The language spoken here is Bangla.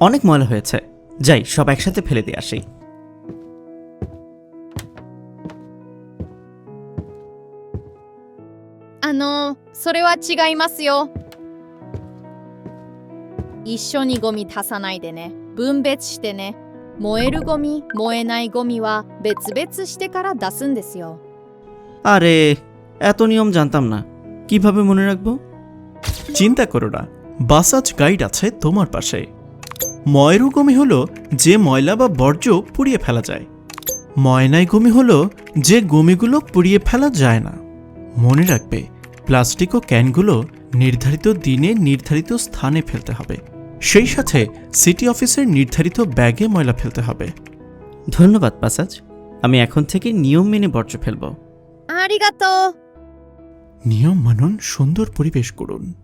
অনেক ময়লা হয়েছে, যাই সব একসাথে ফেলে দিয়ে আসি।それは違いますよ。一緒にゴミ出さないでね。分別してね。燃えるゴミ、燃えないゴミは別々してから出すんですよ。 আরে, এত নিয়ম জানতাম না, কিভাবে মনে রাখবো? চিন্তা করো না, বাসাজ গাইড আছে তোমার পাশে। ময়রুগমি হলো যে ময়লা বা বর্জ্য পুড়িয়ে ফেলা যায়। ময়নাই গমি হলো যে গমিগুলো পুড়িয়ে ফেলা যায় না। মনে রাখবে, প্লাস্টিক ও ক্যানগুলো নির্ধারিত দিনে নির্ধারিত স্থানে ফেলতে হবে। সেই সাথে সিটি অফিসের নির্ধারিত ব্যাগে ময়লা ফেলতে হবে। ধন্যবাদ পাসাজ, আমি এখন থেকে নিয়ম মেনে বর্জ্য ফেলবো। ありがとう。 নিয়ম মানুন, সুন্দর পরিবেশ করুন।